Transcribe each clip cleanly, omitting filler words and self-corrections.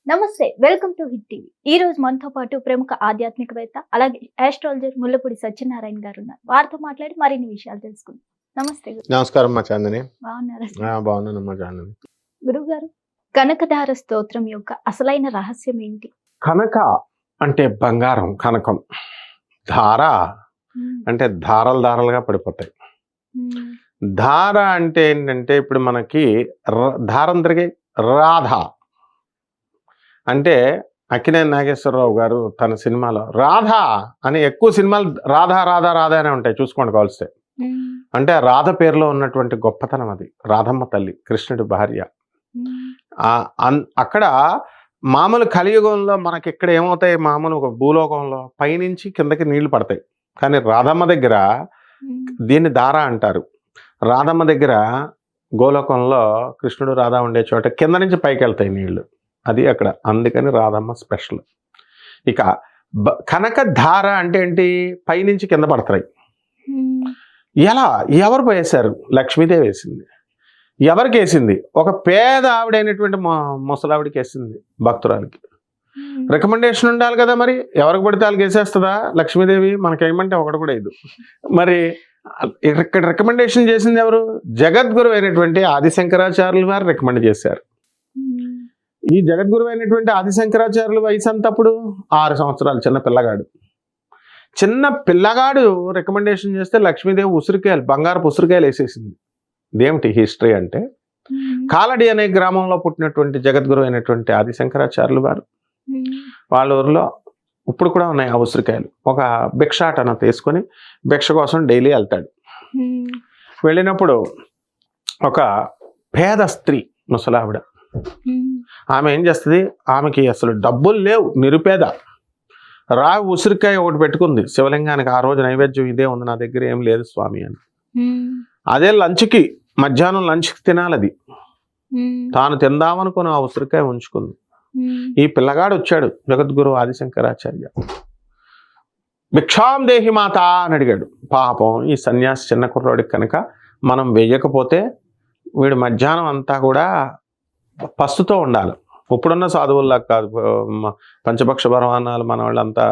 నమస్తే, welcome to hit TV. ఈ రోజు మనతో పాటు ప్రముఖ ఆధ్యాత్మికవేత్త అలాగే ఆస్ట్రాలజర్ ముల్లపూడి సత్యనారాయణ గారు ఉన్నారు. వారితో మాట్లాడి మరిన్ని విషయాలు తెలుసుకుందాం. నమస్తే గురు. నమస్కారం మా చాందని. బాగున్నారా? బాగున్నానమ్మా చాందని. గురువు గారు, కనకధార స్తోత్రం యొక్క అసలైన రహస్యం ఏంటి? కనక అంటే బంగారం, కనకం. ధార అంటే ధారలు ధారలుగా పడిపోతాయి. ధార అంటే ఏంటంటే ఇప్పుడు మనకి ధారం తిరిగే రాధ అంటే అక్కినేని నాగేశ్వరరావు గారు తన సినిమాలో రాధ అని ఎక్కువ సినిమాలు రాధా రాధా రాధా అనే ఉంటాయి, చూసుకోండి కావలిస్తే. అంటే రాధ పేరులో ఉన్నటువంటి గొప్పతనం అది. రాధమ్మ తల్లి, కృష్ణుడి భార్య. అక్కడ మామూలు కలియుగంలో మనకి ఇక్కడ ఏమవుతాయి, మామూలు భూలోకంలో పైనుంచి కిందకి నీళ్లు పడతాయి. కానీ రాధమ్మ దగ్గర దీన్ని దార అంటారు. రాధమ్మ దగ్గర గోలోకంలో కృష్ణుడు రాధ ఉండే చోట కింద నుంచి పైకి వెళ్తాయి నీళ్లు. అది అక్కడ, అందుకని రాధమ్మ స్పెషల్. ఇక కనక ధార అంటే ఏంటి, పైనుంచి కింద పడతాయి. ఎలా, ఎవరు వేశారు? లక్ష్మీదేవి వేసింది. ఎవరికి వేసింది? ఒక పేద ఆవిడైనటువంటి ముసలావిడికి వేసింది, భక్తురాలికి. రికమెండేషన్ ఉండాలి కదా, మరి ఎవరికి పడితే వాళ్ళకి వేసేస్తుందా లక్ష్మీదేవి? మనకేమంటే ఒకటి కూడా ఇది. మరి ఇక్కడ రికమెండేషన్ చేసింది ఎవరు? జగద్గురు అయినటువంటి ఆదిశంకరాచార్యులు వారు రికమెండ్ చేశారు. ఈ జగద్గురు అయినటువంటి ఆదిశంకరాచార్యుల వయసు అంతప్పుడు 6 సంవత్సరాలు, చిన్న పిల్లగాడు రికమెండేషన్ చేస్తే లక్ష్మీదేవి ఉసిరికాయలు, బంగారపు ఉసిరికాయలు వేసేసింది. ఇదేమిటి హిస్టరీ అంటే, కాలడి అనే గ్రామంలో పుట్టినటువంటి జగద్గురు అయినటువంటి ఆదిశంకరాచార్యులు వారు వాళ్ళ ఊరిలో ఇప్పుడు కూడా ఉన్నాయి ఆ ఉసిరికాయలు. ఒక భిక్షాటన తీసుకొని భిక్ష కోసం డైలీ వెళ్తాడు. వెళ్ళినప్పుడు ఒక పేద స్త్రీ, ముసలావిడ, ఆమె ఏం చేస్తుంది, ఆమెకి అసలు డబ్బులు లేవు, నిరుపేద. ఉసిరికాయ ఒకటి పెట్టుకుంది శివలింగానికి. ఆ రోజు నైవేద్యం ఇదే ఉంది, నా దగ్గర ఏం లేదు స్వామి అని. అదే లంచ్కి, మధ్యాహ్నం లంచ్కి తినాలి అది. తాను తిందామనుకుని ఆ ఉసిరికాయ ఉంచుకుంది. ఈ పిల్లగాడు వచ్చాడు, జగద్గురు ఆదిశంకరాచార్య. భిక్షాం దేహి మాత అని అడిగాడు. పాపం ఈ సన్యాసి చిన్న కుర్రాడికి కనుక మనం వేయకపోతే వీడు మధ్యాహ్నం అంతా కూడా పస్తుతో ఉండాలి. ఇప్పుడున్న సాధువుల్లా కాదు, పంచభక్ష పరమాన్నాలు మన వాళ్ళంతా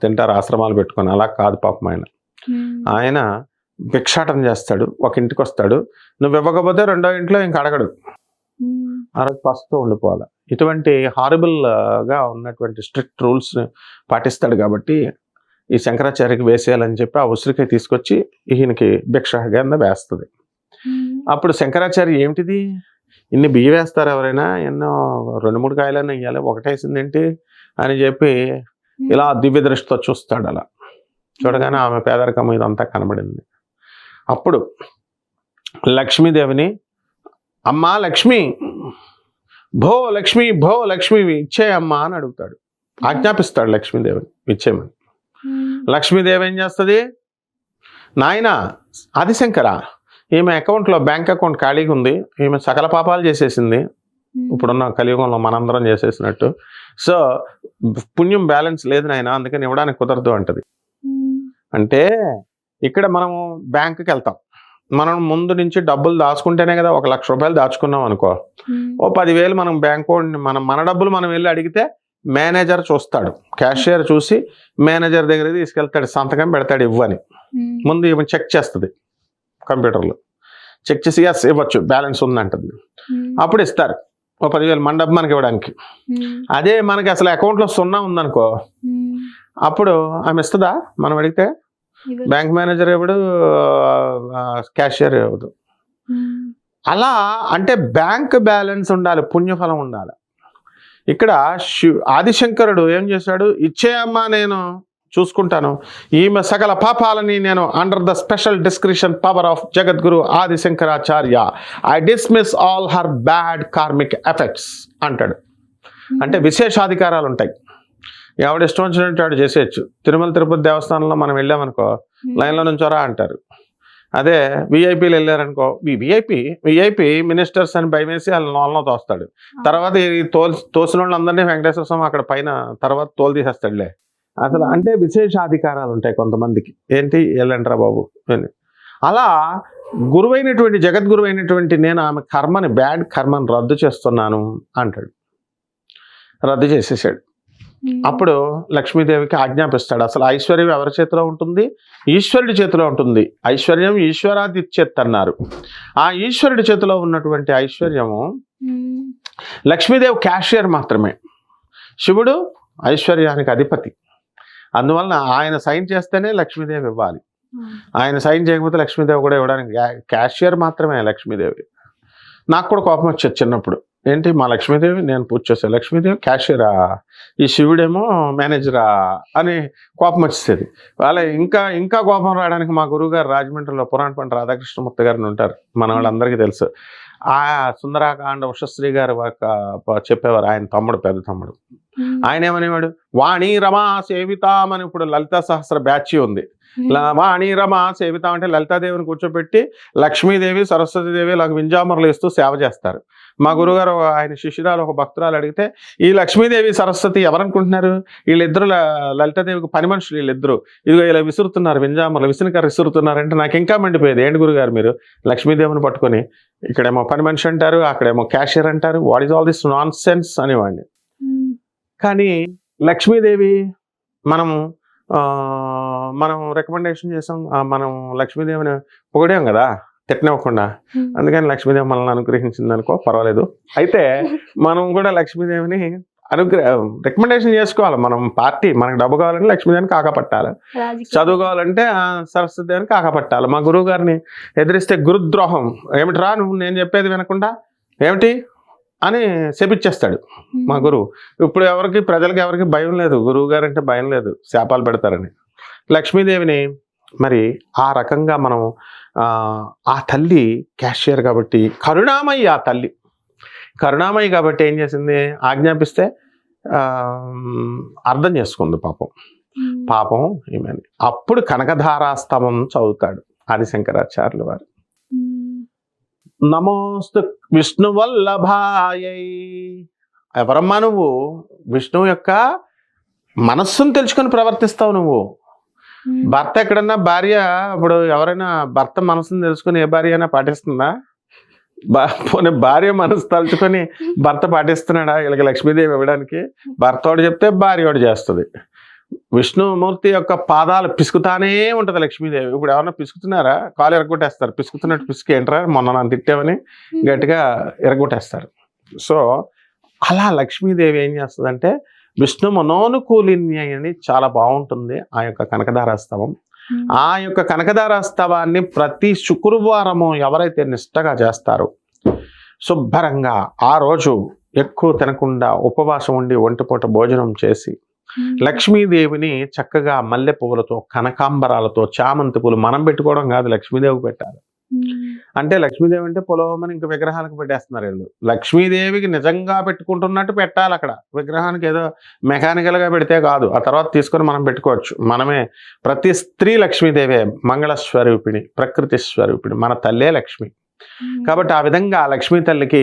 తింటారు ఆశ్రమాలు పెట్టుకొని, అలా కాదు పాపం. ఆయన భిక్షాటన చేస్తాడు. ఒక ఇంటికి వస్తాడు, నువ్వు ఇవ్వకపోతే రెండో ఇంట్లో ఇంక అడగడు. ఆ రోజు పస్తుతో ఉండిపోవాలి. ఇటువంటి హారబుల్గా ఉన్నటువంటి స్ట్రిక్ట్ రూల్స్ పాటిస్తాడు. కాబట్టి ఈ శంకరాచార్యకి వేసేయాలని చెప్పి ఆ ఉసిరికాయ తీసుకొచ్చి ఈయనకి భిక్ష కింద వేస్తుంది. అప్పుడు శంకరాచార్య, ఏమిటిది, ఇన్ని బియ్యం వేస్తారు ఎవరైనా, ఎన్నో 2-3 కాయలన్నా ఇవ్వాలి, ఒకటేసిందేంటి అని చెప్పి ఇలా దివ్య దృష్టితో చూస్తాడు. అలా చూడగానే ఆమె పేదరికం ఇదంతా కనబడింది. అప్పుడు లక్ష్మీదేవిని, అమ్మా లక్ష్మి, భో లక్ష్మి, భో లక్ష్మి ఇచ్చేయమ్మా అని అడుగుతాడు, ఆజ్ఞాపిస్తాడు లక్ష్మీదేవిని ఇచ్చేయమని. లక్ష్మీదేవి ఏం చేస్తుంది, నాయన ఆదిశంకర, ఈమె అకౌంట్లో బ్యాంక్ అకౌంట్ ఖాళీగా ఉంది, ఈమె సకల పాపాలు చేసేసింది, ఇప్పుడున్న కలియుగంలో మనందరం చేసేసినట్టు. సో పుణ్యం బ్యాలెన్స్ లేదు నాయన, అందుకని ఇవ్వడానికి కుదరదు అంటది. అంటే ఇక్కడ మనము బ్యాంకుకి వెళ్తాం, మనం ముందు నుంచి డబ్బులు దాచుకుంటేనే కదా, 1 లక్ష రూపాయలు దాచుకున్నాం అనుకో, ఓ 10,000 మనం బ్యాంకు మన డబ్బులు మనం వెళ్ళి అడిగితే మేనేజర్ చూస్తాడు, క్యాషియర్ చూసి మేనేజర్ దగ్గర తీసుకెళ్తాడు, సంతకం పెడతాడు ఇవ్వని. ముందు ఈమె చెక్ చేస్తుంది, కంప్యూటర్లో చెక్ చేసి ఎస్ ఇవ్వచ్చు, బ్యాలెన్స్ ఉందంటుంది. అప్పుడు ఇస్తారు ఓ 10,000 మన డబ్బు మనకి ఇవ్వడానికి. అదే మనకి అసలు అకౌంట్లో 0 ఉందనుకో, అప్పుడు ఆమె ఇస్తుందా మనం అడిగితే? బ్యాంక్ మేనేజర్ ఇవ్వడు, క్యాషియర్ ఇవ్వదు. అలా అంటే బ్యాంక్ బ్యాలెన్స్ ఉండాలి, పుణ్యఫలం ఉండాలి. ఇక్కడ ఆదిశంకరుడు ఏం చేశాడు, ఇచ్చేయమ్మా నేను చూసుకుంటాను, ఈమె సకల పాపాలని నేను under the special discretion power of Jagadguru Adi Shankaracharya I dismiss all her bad karmic effects అంటాడు. అంటే విశేషాధికారాలు ఉంటాయి, ఎవడు ఇష్టం వచ్చినట్టు వాడు చేసేయచ్చు. తిరుమల తిరుపతి దేవస్థానంలో మనం వెళ్ళామనుకో, లైన్లో నుంచోరా అంటారు. అదే విఐపీలు వెళ్ళారనుకో, విఐపీ మినిస్టర్స్ అని భయమేసి వాళ్ళ లోన్లో తోస్తాడు. తర్వాత ఈ తోసిన వాళ్ళందరినీ వెంకటేశ్వర స్వామి అక్కడ పైన తర్వాత తోలు తీసేస్తాడులే. అసలు అంటే విశేషాధికారాలు ఉంటాయి కొంతమందికి. ఏంటి వెళ్ళంటారా బాబు అని. అలా గురువైనటువంటి జగద్గురువైనటువంటి నేను ఆమె కర్మని, బ్యాడ్ కర్మని రద్దు చేస్తున్నాను అంటాడు. రద్దు చేసేసాడు. అప్పుడు లక్ష్మీదేవికి ఆజ్ఞాపిస్తాడు. అసలు ఐశ్వర్యం ఎవరి చేతిలో ఉంటుంది? ఈశ్వరుడి చేతిలో ఉంటుంది. ఐశ్వర్యం ఈశ్వరాదిత్యత్ అన్నారు. ఆ ఈశ్వరుడి చేతిలో ఉన్నటువంటి ఐశ్వర్యము లక్ష్మీదేవి క్యాషియర్ మాత్రమే. శివుడు ఐశ్వర్యానికి అధిపతి. అందువలన ఆయన సైన్ చేస్తేనే లక్ష్మీదేవి ఇవ్వాలి. ఆయన సైన్ చేయకపోతే లక్ష్మీదేవి కూడా ఇవ్వడానికి క్యాషియర్ మాత్రమే లక్ష్మీదేవి. నాకు కూడా కోపం వచ్చేది చిన్నప్పుడు. ఏంటి మా లక్ష్మీదేవి నేను పూజ చేశాను, లక్ష్మీదేవి క్యాషియరా, ఈ శివుడేమో మేనేజరా అని కోపం వచ్చేది. వాళ్ళ ఇంకా కోపం రావడానికి మా గురువు గారు రాజమండ్రిలో పురాణపంట రాధాకృష్ణమూర్తి గారిని ఉంటారు, మన వాళ్ళందరికీ తెలుసు. ఆ సుందరాకాండ ఉషశ్రీ గారు చెప్పేవారు, ఆయన తమ్ముడు, పెద్ద తమ్ముడు. ఆయన ఏమనేవాడు, వాణి రమా సేవితాం అని. ఇప్పుడు లలితా సహస్ర బ్యాచ్ ఉంది. వాణి రమా సేవితాం అంటే లలితాదేవిని కూర్చోబెట్టి లక్ష్మీదేవి సరస్వతీదేవి ఇలా వింజామరలు ఇస్తూ సేవ చేస్తారు. మా గురుగారు ఆయన శిష్యురాలు ఒక భక్తురాలు అడిగితే, ఈ లక్ష్మీదేవి సరస్వతి ఎవరనుకుంటున్నారు? వీళ్ళిద్దరు లలితాదేవికి పని మనుషులు, వీళ్ళిద్దరు ఇదిగో ఇలా విసురుతున్నారు, వింజామరలు విసురుకారు విసురుతున్నారు అంటే నాకు ఇంకా మండిపోయేది. ఏంటి గురుగారు మీరు లక్ష్మీదేవిని పట్టుకొని ఇక్కడేమో పని మనిషి అంటారు, అక్కడేమో క్యాషియర్ అంటారు, what is all this nonsense అనేవాడిని. కానీ లక్ష్మీదేవి మనం రికమెండేషన్ చేసాం, మనం లక్ష్మీదేవిని పొగిడాం కదా తిట్టనివ్వకుండా. అందుకని లక్ష్మీదేవి మనల్ని అనుగ్రహించింది అనుకో, పర్వాలేదు. అయితే మనం కూడా లక్ష్మీదేవిని రికమెండేషన్ చేసుకోవాలి. మనం పార్టీ, మనకు డబ్బు కావాలంటే లక్ష్మీదేవిని కాకపట్టాలి, చదువు కావాలంటే సరస్వతి దేవిని కాకపట్టాలి. మా గురువు గారిని ఎదిరిస్తే గురుద్రోహం. ఏమిట్రా నువ్వు నేను చెప్పేది వినకుండా ఏమిటి అని శపిచ్చేస్తాడు మా గురువు. ఇప్పుడు ప్రజలకి ఎవరికి భయం లేదు, గురువు గారు అంటే భయం లేదు, శాపాలు పెడతారని. లక్ష్మీదేవిని మరి ఆ రకంగా మనం ఆ తల్లి క్యాషియర్ కాబట్టి కరుణామయి. ఆ తల్లి కరుణామయి కాబట్టి ఏం చేసింది, ఆజ్ఞాపిస్తే అర్థం చేసుకుంది పాపం ఏమని. అప్పుడు కనకధారాస్తవం చదువుతాడు ఆదిశంకరాచార్యుల వారు. నమోస్తు విష్ణు వల్లభాయై. ఎవరమ్మా నువ్వు? విష్ణువు యొక్క మనస్సును తెలుసుకొని ప్రవర్తిస్తావు నువ్వు. భర్త ఎక్కడన్నా భార్య, ఇప్పుడు ఎవరైనా భర్త మనసును తెలుసుకొని ఏ భార్య అయినా పాటిస్తుందా? పోనీ భార్య మనసు తలుచుకొని భర్త పాటిస్తున్నాడా? వీళ్ళకి లక్ష్మీదేవి ఇవ్వడానికి భర్తోడు చెప్తే భార్యోడు చేస్తుంది. విష్ణుమూర్తి యొక్క పాదాలు పిసుకుతానే ఉంటుంది లక్ష్మీదేవి. ఇప్పుడు ఎవరన్నా పిసుకుతున్నారా? కాలు ఎరగొట్టేస్తారు. పిసుకుతున్నట్టు పిసుకు ఏంట్రా మొన్న నన్ను తిట్టామని గట్టిగా ఎరగొట్టేస్తారు. సో అలా లక్ష్మీదేవి ఏం చేస్తుందంటే విష్ణు మనోనుకూలిని అని చాలా బాగుంటుంది ఆ యొక్క కనకధారాస్తవం. ఆ యొక్క కనకధారాస్తవాన్ని ప్రతి శుక్రవారము ఎవరైతే నిష్టగా చేస్తారో శుభ్రంగా ఆ రోజు ఎక్కువ తినకుండా ఉపవాసం ఉండి ఒంటిపూట భోజనం చేసి లక్ష్మీదేవిని చక్కగా మల్లె పువ్వులతో, కనకాంబరాలతో, చామంతి పూలు మనం పెట్టుకోవడం కాదు, లక్ష్మీదేవికి పెట్టాలి. అంటే లక్ష్మీదేవి అంటే పొలవమని ఇంకా విగ్రహాలకు పెట్టేస్తున్నారు వీళ్ళు. లక్ష్మీదేవికి నిజంగా పెట్టుకుంటున్నట్టు పెట్టాలి. అక్కడ విగ్రహానికి ఏదో మెకానికల్ గా పెడితే కాదు, ఆ తర్వాత తీసుకొని మనం పెట్టుకోవచ్చు. మనమే ప్రతి స్త్రీ లక్ష్మీదేవే, మంగళ స్వరూపిణి, ప్రకృతి స్వరూపిణి, మన తల్లే లక్ష్మి. కాబట్టి ఆ విధంగా లక్ష్మీ తల్లికి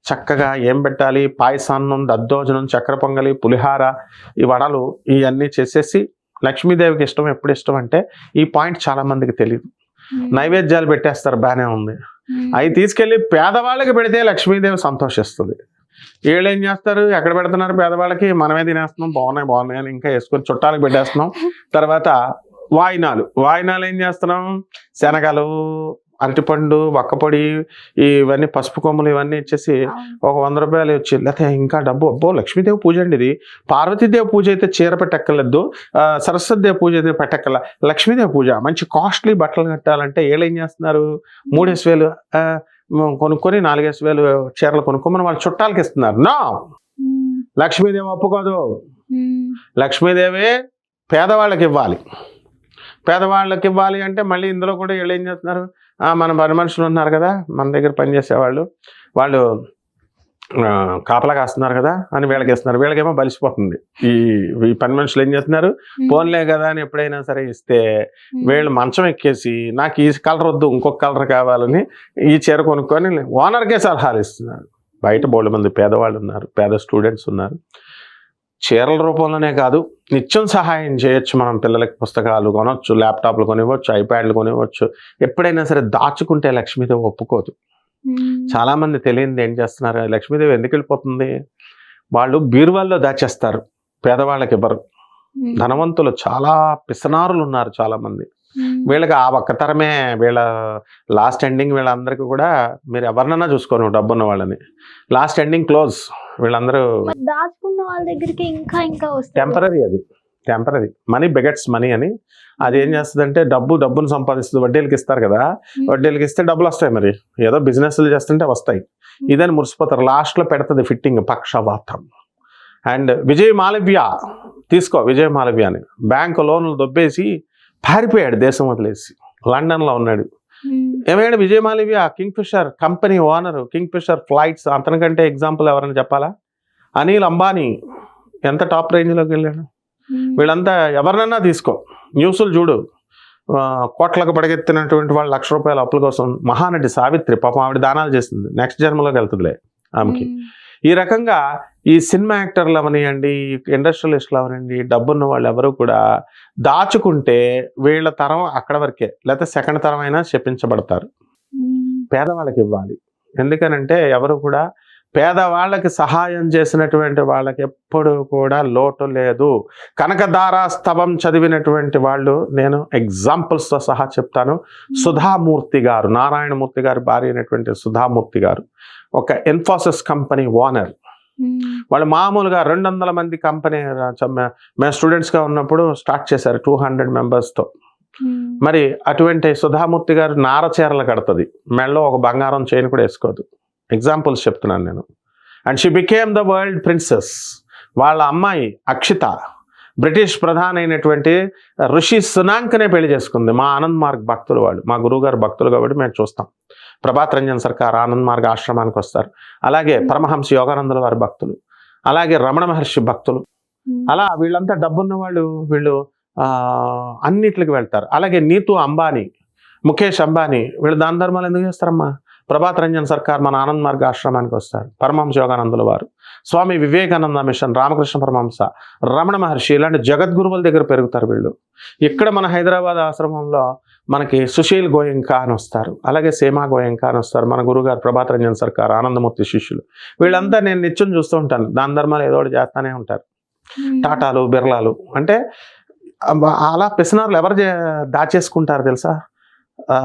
చక్కగా ఏం పెట్టాలి, పాయసాన్నం, దద్దోజనం, చక్కెర పొంగలి, పులిహార, ఈ వడలు ఇవన్నీ చేసేసి లక్ష్మీదేవికి ఇష్టం. ఎప్పుడు ఇష్టం అంటే ఈ పాయింట్ చాలా మందికి తెలియదు. నైవేద్యాలు పెట్టేస్తారు, బాగానే ఉంది. అవి తీసుకెళ్ళి పేదవాళ్ళకి పెడితే లక్ష్మీదేవి సంతోషిస్తుంది. వీళ్ళు ఏం చేస్తారు, ఎక్కడ పెడుతున్నారు పేదవాళ్ళకి, మనమే తినేస్తున్నాం, బాగున్నాయి అని ఇంకా వేసుకొని చుట్టాలకు పెట్టేస్తున్నాం. తర్వాత వాయినాలు ఏం చేస్తున్నాం, శనగలు, అరటిపండు, వక్కపొడి, ఇవన్నీ పసుపు కొమ్ములు ఇవన్నీ ఇచ్చేసి ఒక 100 రూపాయలు వచ్చి, లేకపోతే ఇంకా డబ్బు. అబ్బో లక్ష్మీదేవి పూజ అండి ఇది, పార్వతీదేవి పూజ అయితే చీర పెట్టక్కర్లేదు, సరస్వతిదేవి పూజ అయితే పెట్టక్కర్ల, లక్ష్మీదేవి పూజ మంచి కాస్ట్లీ బట్టలు కట్టాలంటే వీళ్ళు ఏం చేస్తున్నారు, 3,000 కొనుక్కొని 4,000 చీరలు కొనుక్కోమని వాళ్ళ చుట్టాలకి ఇస్తున్నారు. నా లక్ష్మీదేవి ఒప్పుకోదు. లక్ష్మీదేవి పేదవాళ్ళకి ఇవ్వాలి. పేదవాళ్ళకి ఇవ్వాలి అంటే మళ్ళీ ఇందులో కూడా వీళ్ళు ఏం చేస్తున్నారు, మన పని మనుషులు ఉన్నారు కదా మన దగ్గర పనిచేసేవాళ్ళు, వాళ్ళు కాపలా కాస్తున్నారు కదా అని వీళ్ళకి ఇస్తున్నారు. వీళ్ళకేమో బలిసిపోతుంది. ఈ పని మనుషులు ఏం చేస్తున్నారు, పోన్లే కదా అని ఎప్పుడైనా సరే ఇస్తే వీళ్ళు మంచం ఎక్కేసి నాకు ఈ కలర్ వద్దు ఇంకొక కలర్ కావాలని ఈ చీర కొనుక్కొని ఓనర్కే సలహాలు ఇస్తున్నారు. బయట బోల్డ్ మంది పేదవాళ్ళు ఉన్నారు, పేద స్టూడెంట్స్ ఉన్నారు. చీరల రూపంలోనే కాదు, నిత్యం సహాయం చేయొచ్చు. మనం పిల్లలకి పుస్తకాలు కొనవచ్చు, ల్యాప్టాప్లు కొనివ్వచ్చు, ఐప్యాడ్లు కొనివ్వచ్చు. ఎప్పుడైనా సరే దాచుకుంటే లక్ష్మీదేవి ఒప్పుకోదు. చాలా మంది తెలియదు ఏం చేస్తున్నారు, లక్ష్మీదేవి ఎందుకు వెళ్ళిపోతుంది, వాళ్ళు బీరువాల్లో దాచేస్తారు, పేదవాళ్ళకి ఇవ్వరు. ధనవంతులు చాలా పిసనారులు ఉన్నారు చాలా మంది. వీళ్ళకి ఆ ఒక్క తరమే, వీళ్ళ లాస్ట్ ఎండింగ్ వీళ్ళందరికీ కూడా మీరు ఎవరినైనా చూసుకోను డబ్బున్న వాళ్ళని, లాస్ట్ ఎండింగ్ క్లోజ్. వీళ్ళందరూ దాచుకున్న వాళ్ళ దగ్గరికి ఇంకా ఇంకా వస్తుంది. టెంపరీ, అది టెంపరీ. మనీ బెగెట్స్ మనీ అని. అది ఏం చేస్తుందంటే డబ్బును సంపాదిస్తుంది. వడ్డీలకి ఇస్తారు కదా, వడ్డీలకి ఇస్తే డబ్బులు వస్తాయి. మరి ఏదో బిజినెస్లు చేస్తుంటే వస్తాయి. ఇదని మురిసిపోతారు. లాస్ట్లో పెడుతుంది ఫిట్టింగ్, పక్షవాతం. అండ్ విజయ్ మాలవ్య తీసుకో, విజయ్ మాలవ్య అని బ్యాంకు లోన్లు దొబ్బేసి పారిపోయాడు, దేశం వదిలేసి లండన్లో ఉన్నాడు. ఏమైనా Vijay Mallya Kingfisher company owner, Kingfisher flights. అతనికంటే ఎగ్జాంపుల్ ఎవరైనా చెప్పాలా? అనిల్ అంబానీ ఎంత టాప్ రేంజ్లోకి వెళ్ళాడు. వీళ్ళంతా ఎవరినైనా తీసుకో, న్యూస్లు చూడు, కోట్లకు పడగెత్తినటువంటి వాళ్ళు ₹1,00,000 అప్పుల కోసం. మహానటి సావిత్రి పాపం, ఆవిడ దానాలు చేస్తుంది, నెక్స్ట్ జన్మలోకి వెళ్తుందిలే ఆమెకి. ఈ రకంగా ఈ సినిమా యాక్టర్లు అవనివ్వండి, ఇండస్ట్రియలిస్టులు అవనండి, డబ్బున్న వాళ్ళు ఎవరు కూడా దాచుకుంటే వీళ్ళ తరం అక్కడ వరకే, లేకపోతే సెకండ్ తరం అయినా శపించబడతారు. పేదవాళ్ళకి ఇవ్వాలి. ఎందుకనంటే ఎవరు కూడా పేదవాళ్ళకి సహాయం చేసినటువంటి వాళ్ళకి ఎప్పుడు కూడా లోటు లేదు. కనకదార స్తవం చదివినటువంటి వాళ్ళు, నేను ఎగ్జాంపుల్స్తో సహా చెప్తాను. సుధామూర్తి గారు, నారాయణమూర్తి గారి భార్య అయినటువంటి సుధామూర్తి గారు ఒక ఇన్ఫోసిస్ కంపెనీ ఓనర్. వాళ్ళు మామూలుగా 200 మంది కంపెనీ, మేము స్టూడెంట్స్గా ఉన్నప్పుడు స్టార్ట్ చేశారు 200 మెంబర్స్తో. మరి అటువంటి సుధామూర్తి గారు నారచీరలు కడుతుంది, మెడలో ఒక బంగారం చైన్ కూడా వేసుకోదు. ఎగ్జాంపుల్స్ చెప్తున్నాను నేను. And she became the world princess. వాళ్ళ అమ్మాయి అక్షిత బ్రిటిష్ ప్రధాని అయినటువంటి ఋషి సునాంక్నే పెళ్లి చేసుకుంది. మా ఆనంద్ మార్గ్ భక్తులు వాళ్ళు, మా గురువుగారు భక్తులు కాబట్టి మేము చూస్తాం. ప్రభాత్ రంజన్ సర్కార్ ఆనంద్ మార్గ్ ఆశ్రమానికి వస్తారు. అలాగే పరమహంస యోగానందుల వారి భక్తులు, అలాగే రమణ మహర్షి భక్తులు. అలా వీళ్ళంతా డబ్బున్న వాళ్ళు, వీళ్ళు అన్నిట్లకి వెళ్తారు. అలాగే నీతు అంబానీ, ముఖేష్ అంబానీ, వీళ్ళు దాన ధర్మాలు ఎందుకు చేస్తారమ్మా? ప్రభాత్ రంజన్ సర్కార్ మన ఆనంద్ మార్గ్ ఆశ్రమానికి వస్తారు. పరమహంస యోగానందుల వారు, స్వామి వివేకానంద మిషన్, రామకృష్ణ పరమహంస, రమణ మహర్షి, ఇలాంటి జగద్గురువుల దగ్గర పెరుగుతారు వీళ్ళు. ఇక్కడ మన హైదరాబాద్ ఆశ్రమంలో మనకి సుశీల్ గోయంకా అని వస్తారు, అలాగే సీమా గోయంకా అని వస్తారు. మన గురుగారు ప్రభాత్ రంజన్ సర్కార్ ఆనందమూర్తి శిష్యులు. వీళ్ళంతా నేను నిత్యం చూస్తూ ఉంటాను, దాన ధర్మాలు ఏదో ఒకటి చేస్తానే ఉంటారు. టాటాలు, బిర్లాలు. అంటే అలా పిసనార్లు ఎవరు దాచేసుకుంటారు తెలుసా?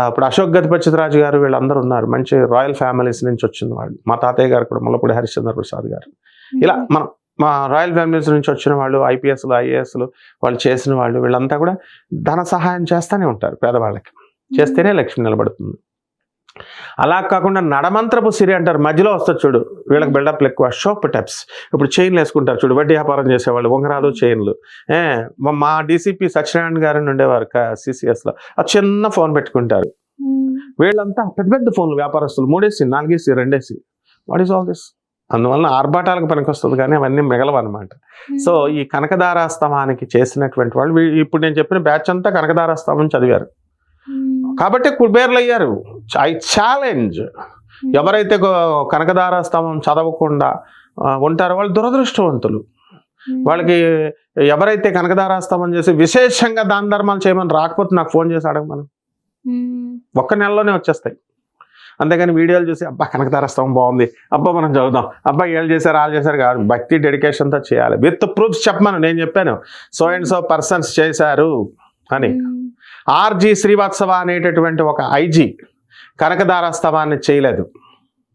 ఇప్పుడు అశోక్ గజపతి రాజు గారు, వీళ్ళందరూ ఉన్నారు, మంచి రాయల్ ఫ్యామిలీస్ నుంచి వచ్చిన వాళ్ళు. మా తాతయ్య గారు కూడా ముల్లపూడి హరిశ్చంద్ర ప్రసాద్ గారు. ఇలా మా రాయల్ ఫ్యామిలీస్ నుంచి వచ్చిన వాళ్ళు, ఐపీఎస్లు, ఐఏఎస్లు, వాళ్ళు చేసిన వాళ్ళు, వీళ్ళంతా కూడా ధన సహాయం చేస్తూనే ఉంటారు పేదవాళ్ళకి. చేస్తేనే లక్ష్మి నిలబడుతుంది. అలా కాకుండా నడమంత్రపు సిరి అంటారు, మధ్యలో వస్తుంది చూడు, వీళ్ళకి బిల్డప్లు ఎక్కువ. షోప్ టెప్స్, ఇప్పుడు చైన్లు వేసుకుంటారు చూడు, వడ్డీ వ్యాపారం చేసేవాళ్ళు, ఉంగరాలు, చైన్లు. మా డీసీపీ సత్యనారాయణ గారు ఉండేవారు సిసిఎస్లో, ఆ చిన్న ఫోన్ పెట్టుకుంటారు. వీళ్ళంతా పెద్ద పెద్ద ఫోన్లు, వ్యాపారస్తులు, 3 4 2 వాట్ ఈస్ ఆల్ దిస్? అందువలన ఆర్భాటాలకు పనికొస్తుంది, కానీ అవన్నీ మిగలవన్నమాట. సో ఈ కనకదారాస్తవానికి చేసినటువంటి వాళ్ళు, ఇప్పుడు నేను చెప్పిన బ్యాచ్ అంతా కనకదారాస్తవం చదివారు కాబట్టి కుబేర్లు అయ్యారు. ఐ ఛాలెంజ్, ఎవరైతే కనకదారాస్తవం చదవకుండా ఉంటారో వాళ్ళు దురదృష్టవంతులు. వాళ్ళకి ఎవరైతే కనకదారాస్తవం చేసి విశేషంగా దాన ధర్మాలు చేయమని రాకపోతే నాకు ఫోన్ చేసి అడగమను, ఒక్క నెలలోనే వచ్చేస్తాయి. అంతేగాని వీడియోలు చూసి అబ్బా కనకదారాస్తవం బాగుంది, అబ్బా మనం చదువుదాం, అబ్బా వీళ్ళు చేశారు వాళ్ళు చేశారు కాదు. భక్తి డెడికేషన్తో చేయాలి, విత్ ప్రూఫ్స్ చెప్పమను. నేను చెప్పాను సో అండ్ సో పర్సన్స్ చేశారు అని. ఆర్జీ శ్రీవాత్సవ అనేటటువంటి ఒక ఐజీ కనకదారాస్తవాన్ని చేయలేదు,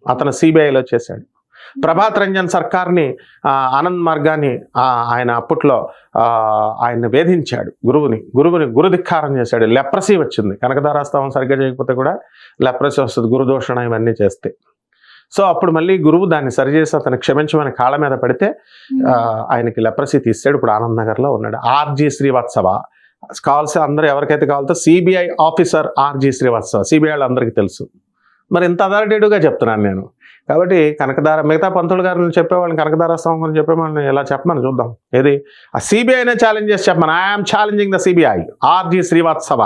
అతను సిబిఐలో చేశాడు. ప్రభాత్ రంజన్ సర్కార్ని, ఆనంద్ మార్గాన్ని ఆయన అప్పట్లో ఆయన వేధించాడు, గురుధిక్కారం చేశాడు. లెప్రసీ వచ్చింది, కనకదారాస్తవం సరిగ్గా చేయకపోతే కూడా లెప్రసీ వస్తుంది, గురుదోషణ ఇవన్నీ చేస్తే. సో అప్పుడు మళ్ళీ గురువు దాన్ని సరిచేసి అతను క్షమించమని కాళ్ళ మీద పడితే ఆయనకి లెప్రసీ తీసాడు. ఇప్పుడు ఆనంద్ నగర్లో ఉన్నాడు. ఆర్జీ శ్రీవాత్సవ కావాల్సి అందరూ ఎవరికైతే కావాలో CBI officer R G Srivastava, CBI అందరికీ తెలుసు. మరి ఇంత అథారిటేటివ్గా చెప్తున్నాను నేను. కాబట్టి మిగతా పంతులు గారిని చెప్పేవాళ్ళని, కనకదారాస్తవం గురించి చెప్పేవాళ్ళని ఎలా చెప్పమని చూద్దాం. ఏది ఆ సిబిఐనే ఛాలెంజ్ చేసి చెప్పమని. I'm challenging the CBI. R G Srivastava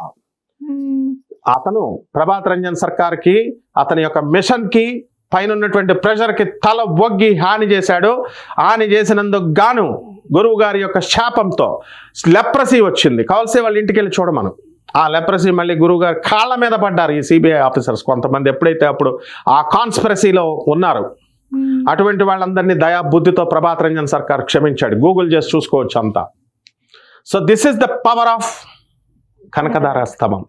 అతను ప్రభాత్ రంజన్ సర్కార్కి, అతని యొక్క మిషన్కి పైన ఉన్నటువంటి ప్రెషర్కి తల ఒగ్గి హాని చేశాడు. హాని చేసినందుకు గాను గురువు గారి యొక్క శాపంతో లెప్రసీ వచ్చింది. కావాల్సి వాళ్ళ ఇంటికి వెళ్ళి చూడమను. ఆ లెప్రసీ మళ్ళీ గురువు గారు కాళ్ళ మీద పడ్డారు ఈ సిబిఐ ఆఫీసర్స్ కొంతమంది, ఎప్పుడైతే అప్పుడు ఆ కాన్స్పిరసీలో ఉన్నారు. అటువంటి వాళ్ళందరినీ దయా బుద్ధితో ప్రభాత్ రంజన్ సర్కార్ క్షమించాడు. గూగుల్ చేసి చూసుకోవచ్చు అంతా. So this is the power of Kanakadhara Stavam.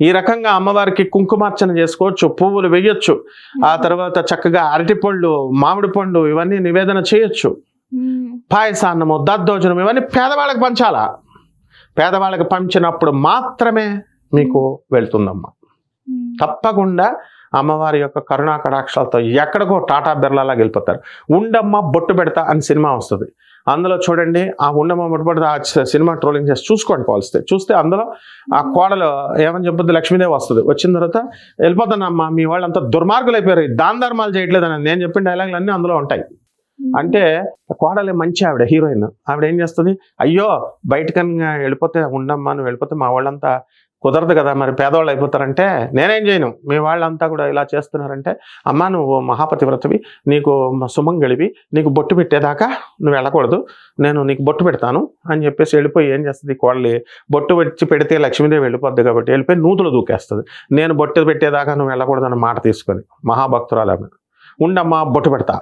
ఈ రకంగా అమ్మవారికి కుంకుమార్చన చేసుకోవచ్చు, పువ్వులు వేయొచ్చు, ఆ తర్వాత చక్కగా అరటిపళ్ళు, మామిడి పండు ఇవన్నీ నివేదన చేయొచ్చు. పాయసాన్నము, దద్దోజనం ఇవన్నీ పేదవాళ్ళకి పంచాలా. పేదవాళ్ళకి పంచినప్పుడు మాత్రమే మీకు వెళ్తుందమ్మా. తప్పకుండా అమ్మవారి యొక్క కరుణా కటాక్షాలతో ఎక్కడికో టాటా బిర్లాలా వెళ్ళిపోతారు. ఉండమ్మ బొట్టు పెడతా అని సినిమా వస్తుంది. అందులో చూడండి, ఆ ఉండమ్మ బొట్టు పెడతా ఆ సినిమా ట్రోలింగ్ చేసి చూసుకోండి, పోలిస్తే చూస్తే అందులో ఆ కోడలు ఏమని చెప్పొద్దు, లక్ష్మీదేవి వస్తుంది. వచ్చిన తర్వాత వెళ్ళిపోతానమ్మా, మీ వాళ్ళంతా దుర్మార్గులు అయిపోయారు, దాన ధర్మాలు చేయట్లేదని నేను చెప్పిన డైలాగులు అన్నీ అందులో ఉంటాయి. అంటే కోడలే మంచి ఆవిడ, హీరోయిన్. ఆవిడ ఏం చేస్తుంది, అయ్యో బయటకన్నా వెళ్ళిపోతే ఉండమ్మా, నువ్వు వెళ్ళిపోతే మా వాళ్ళంతా కుదరదు కదా, మరి పేదవాళ్ళు అయిపోతారంటే నేనేం చేయను, మీ వాళ్ళంతా కూడా ఇలా చేస్తున్నారంటే, అమ్మ నువ్వు మహాపతివ్రతవి, నీకు సుమంగళివి, నీకు బొట్టు పెట్టేదాకా నువ్వు వెళ్ళకూడదు, నేను నీకు బొట్టు పెడతాను అని చెప్పేసి వెళ్ళిపోయి ఏం చేస్తుంది, కోడలి బొట్టు వచ్చి పెడితే లక్ష్మీదేవి వెళ్ళిపోద్ది కాబట్టి వెళ్ళిపోయి నూతులు దూకేస్తుంది. నేను బొట్టు పెట్టేదాకా నువ్వు వెళ్ళకూడదు అన్న మాట తీసుకొని, మహాభక్తురాలు ఆమె. ఉండమ్మా బొట్టు పెడతా.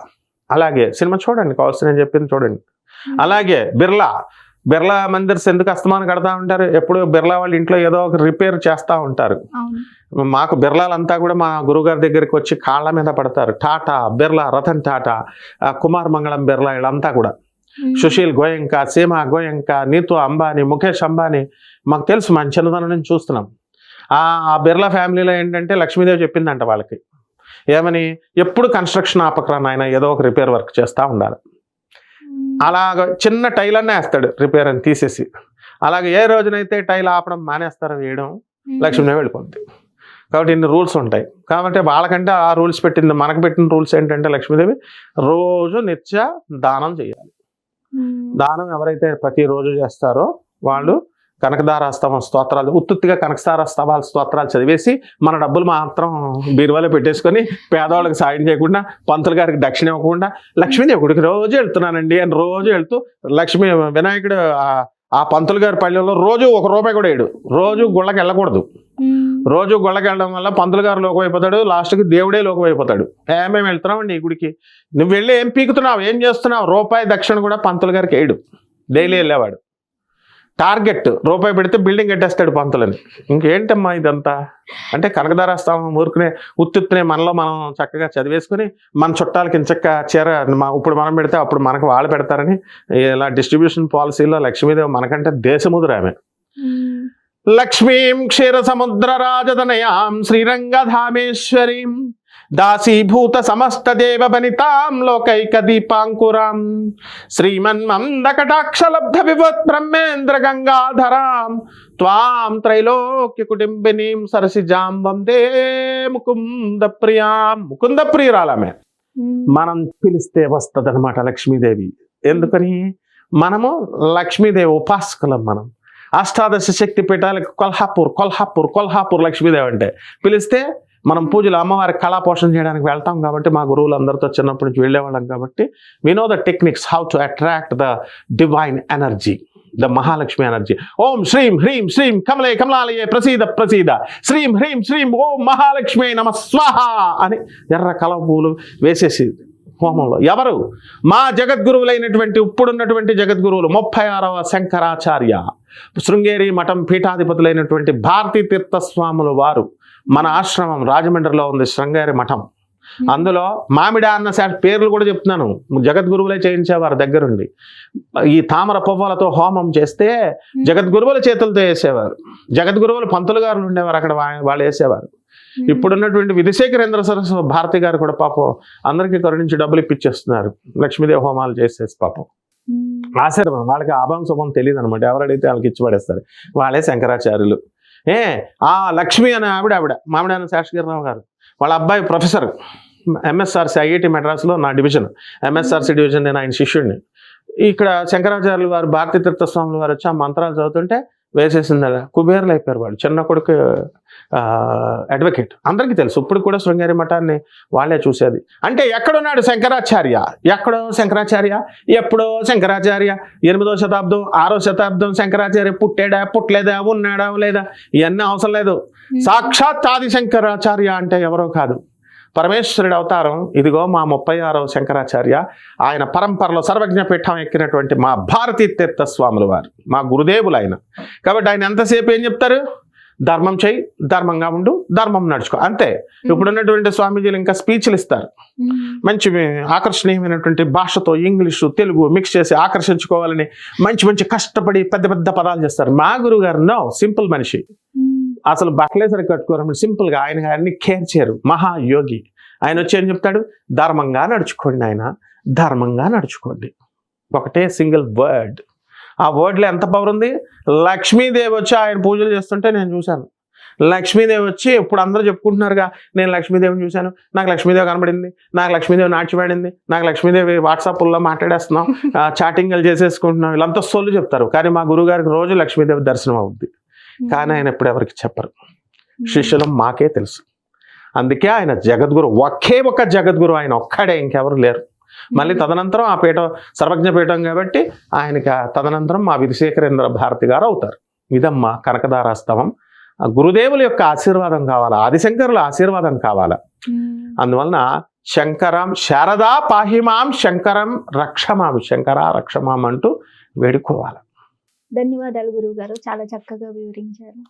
అలాగే సినిమా చూడండి, కావాల్సిన నేను చెప్పింది చూడండి. అలాగే బిర్లా మందిర్స్ ఎందుకు అస్తమానం కడతా ఉంటారు, ఎప్పుడు బిర్లా వాళ్ళ ఇంట్లో ఏదో ఒక రిపేర్ చేస్తూ ఉంటారు. మాకు బిర్లాలంతా కూడా మా గురుగారి దగ్గరికి వచ్చి కాళ్ళ మీద పడతారు. టాటా బిర్లా, రతన్ టాటా, కుమార్ మంగళం బిర్లా, వీళ్ళంతా కూడా సుశీల్ గోయంక, సీమా గోయంక, నీతు అంబానీ, ముఖేష్ అంబానీ, మాకు తెలుసు, మన చిన్నతనం నుంచి చూస్తున్నాం. ఆ బిర్లా ఫ్యామిలీలో ఏంటంటే లక్ష్మీదేవి చెప్పిందంట వాళ్ళకి, ఏమని, ఎప్పుడు కన్స్ట్రక్షన్ ఆపకరా నాయన, ఏదో ఒక రిపేర్ వర్క్ చేస్తూ ఉండాలి. అలాగ చిన్న టైల్ అనే వేస్తాడు రిపేర్ అని తీసేసి. అలాగే ఏ రోజునైతే టైల్ ఆపడం మానేస్తారో వేయడం, లక్ష్మీదేవి వెళ్ళిపోద్ది. కాబట్టి ఇన్ని రూల్స్ ఉంటాయి. కాబట్టి వాళ్ళకంటే ఆ రూల్స్ పెట్టింది, మనకు పెట్టిన రూల్స్ ఏంటంటే లక్ష్మీదేవి రోజు నిత్య దానం చేయాలి. దానం ఎవరైతే ప్రతిరోజు చేస్తారో వాళ్ళు కనకదార స్తవం స్తోత్రాలు, ఉత్తుత్తిగా కనకదార స్తవాల స్తోత్రాలు చదివేసి మన డబ్బులు మాత్రం బీరువాలో పెట్టేసుకొని పేదవాళ్ళకి సాయం చేయకుండా, పంతులు గారికి దక్షిణ ఇవ్వకుండా, లక్ష్మీదేవి గుడికి రోజు వెళ్తున్నానండి అని రోజు వెళ్తూ, వినాయకుడు ఆ పంతులు గారి పల్లెల్లో రోజు ₹1 కూడా వేయడు. రోజు గుళ్ళకి వెళ్ళకూడదు. రోజు గుళ్ళకి వెళ్ళడం వల్ల పంతులు గారు లోకమైపోతాడు, లాస్ట్కి దేవుడే లోకమైపోతాడు. మేము వెళ్తున్నామండి ఈ గుడికి, నువ్వు వెళ్ళి ఏం పీకుతున్నావు, ఏం చేస్తున్నావు, రూపాయి దక్షిణ కూడా పంతులు గారికి వేయడు. డైలీ వెళ్ళేవాడు. టార్గెట్ ₹1 పెడితే బిల్డింగ్ కట్టేస్తాడు పంతులని. ఇంకేంటమ్మా ఇదంతా అంటే కనకదార స్తవం ఊరుకునే ఉత్తునే మనలో మనం చక్కగా చదివేసుకుని మన చుట్టాలకి ఇంచక్క చీర ఇప్పుడు మనం పెడితే అప్పుడు మనకు వాళ్ళు పెడతారని ఇలా డిస్ట్రిబ్యూషన్ పాలసీలో లక్ష్మీదేవి మనకంటే దేశముద్ర ఆమె. లక్ష్మీం క్షీర సముద్ర రాజతనయాం శ్రీరంగధామేశ్వరీం దాసీభూత సమస్త దేవ బనితాం లోకైక దీపాంకురాం శ్రీమన్మందకటాక్షలబ్ధ వివత్ బ్రహ్మేంద్ర గంగాధరాం త్వాం త్రైలోక్య కుటుంబినీం సరసిజాం వందే ముకుంద ప్రియాం. ముకుంద ప్రియురాలమే. మనం పిలిస్తే వస్తుంది అనమాట లక్ష్మీదేవి. ఎందుకని, మనము లక్ష్మీదేవి ఉపాసకులం. మనం అష్టాదశ శక్తి పీఠాలకు కొల్హాపూర్ లక్ష్మీదేవి అంటే పిలిస్తే మనం పూజలు అమ్మవారి కళా పోషణ చేయడానికి వెళ్తాం కాబట్టి, మా గురువులు అందరితో చిన్నప్పటి నుంచి వెళ్ళేవాళ్ళం కాబట్టి we know the techniques how to attract the divine energy, the Mahalakshmi energy. ఓం శ్రీం హ్రీం శ్రీం కమలే కమలాలయే ప్రసీద శ్రీం హ్రీం శ్రీం ఓం మహాలక్ష్మి నమ స్వాహ అని ఎర్ర కలవ పూలు వేసేసి హోమంలో ఎవరు, మా జగద్గురువులైనటువంటి ఇప్పుడున్నటువంటి జగద్గురువులు 36వ శంకరాచార్య, శృంగేరి మఠం పీఠాధిపతులైనటువంటి భారతీ తీర్థస్వాములు వారు మన ఆశ్రమం రాజమండ్రిలో ఉంది, శృంగేరి మఠం. అందులో మామిడి అన్న పేర్లు కూడా చెప్తున్నాను, జగద్గురువులే చేయించేవారు దగ్గరుండి. ఈ తామర పువ్వులతో హోమం చేస్తే జగద్గురువుల చేతులతో వేసేవారు. జగద్గురువులు పంతులు గారు ఉండేవారు, అక్కడ వాళ్ళు వేసేవారు. ఇప్పుడున్నటువంటి విధిశేఖరేంద్ర సరస్వతి భారతి గారు కూడా పాపం అందరికీ కరుణించి డబ్బులు ఇప్పించేస్తున్నారు, లక్ష్మీదేవి హోమాలు చేసేసి. పాపం ఆశ్రమం వాళ్ళకి ఆభం శుభం తెలియదు అనమాట, ఎవరైతే వాళ్ళకి ఇచ్చి పడేస్తారు. వాళ్ళే శంకరాచార్యులు. ఆ లక్ష్మి అనే ఆవిడ మామిడాన శాస్త్రిరావు గారు, వాళ్ళ అబ్బాయి ప్రొఫెసర్ ఎంఎస్ఆర్సి ఐఐటి మెడ్రాస్లో నా డివిజన్, ఎంఎస్ఆర్సి డివిజన్, నేను ఆయన శిష్యుడిని. ఇక్కడ శంకరాచార్యులు వారు భారతీ తీర్థస్వాములు వారు వచ్చి ఆ మంత్రాలు చదువుతుంటే వేసేసింది. కుబేర్లు అయిపోయారు వాళ్ళు. చిన్న కొడుకు అడ్వకేట్, అందరికీ తెలుసు. ఇప్పుడు కూడా శృంగేరి మఠాన్ని వాళ్ళే చూసేది. అంటే ఎక్కడున్నాడు శంకరాచార్య, ఎప్పుడో శంకరాచార్య 8వ శతాబ్దం 6వ శతాబ్దం శంకరాచార్య పుట్టాడా పుట్టలేదా, ఉన్నాడా లేదా, ఇవన్నీ అవసరం లేదు. సాక్షాత్ ఆది శంకరాచార్య అంటే ఎవరో కాదు, పరమేశ్వరుడి అవతారం ఇదిగో మా 36వ శంకరాచార్య, ఆయన పరంపరలో సర్వజ్ఞ పీఠం ఎక్కినటువంటి మా భారతీ తీర్థ స్వాముల వారు, మా గురుదేవులు ఆయన. కాబట్టి ఆయన ఎంతసేపు ఏం చెప్తారు? ధర్మం చేయి, ధర్మంగా ఉండు, ధర్మం నడుచుకో, అంతే. ఇప్పుడున్నటువంటి స్వామీజీలు ఇంకా స్పీచ్లు ఇస్తారు, మంచి ఆకర్షణీయమైనటువంటి భాషతో ఇంగ్లీషు తెలుగు మిక్స్ చేసి ఆకర్షించుకోవాలని మంచి మంచి కష్టపడి పెద్ద పెద్ద పదాలు చేస్తారు. మా గురువు గారు నో, సింపుల్ మనిషి, అసలు బట్టలే సరి కట్టుకోరు, సింపుల్ గా ఆయన అన్ని కేర్ చేయరు, మహాయోగి. ఆయన వచ్చి ఏం చెప్తాడు? ధర్మంగా నడుచుకోండి ఆయన, ధర్మంగా నడుచుకోండి. ఒకటే సింగిల్ వర్డ్. ఆ వర్డ్లో ఎంత పవర్ ఉంది? లక్ష్మీదేవి వచ్చి ఆయన పూజలు చేస్తుంటే నేను చూశాను. లక్ష్మీదేవి వచ్చి ఇప్పుడు అందరూ చెప్పుకుంటున్నారుగా, నేను లక్ష్మీదేవిని చూశాను, నాకు లక్ష్మీదేవి కనబడింది, నాకు లక్ష్మీదేవి నాట్యమాడింది, నాకు లక్ష్మీదేవి వాట్సాప్లో మాట్లాడేస్తున్నాం, చాటింగ్లు చేసేసుకుంటున్నాం, వీళ్ళంతా సొల్లు చెప్తారు. కానీ మా గురువుగారికి రోజు లక్ష్మీదేవి దర్శనం అవుద్ది. కానీ ఆయన ఎప్పుడు ఎవరికి చెప్పరు, శిష్యులం మాకే తెలుసు. అందుకే ఆయన జగద్గురు, ఒకే ఒక జగద్గురు ఆయన ఒక్కడే, ఇంకెవరు లేరు. మళ్ళీ తదనంతరం ఆ పీఠం సర్వజ్ఞ పీఠం కాబట్టి ఆయనకి తదనంతరం మా విధుశేఖరేంద్ర భారతి గారు అవుతారు. ఇదమ్మా కనకదారాస్తవం. ఆ గురుదేవుల యొక్క ఆశీర్వాదం కావాలా, ఆదిశంకరుల ఆశీర్వాదం కావాలా. అందువలన శంకరం శారదా పాహిమాం శంకరం రక్షమాం, శంకర రక్షమాం అంటూ వేడుకోవాలి. ధన్యవాదాలు గురువు గారు, చాలా చక్కగా వివరించారు.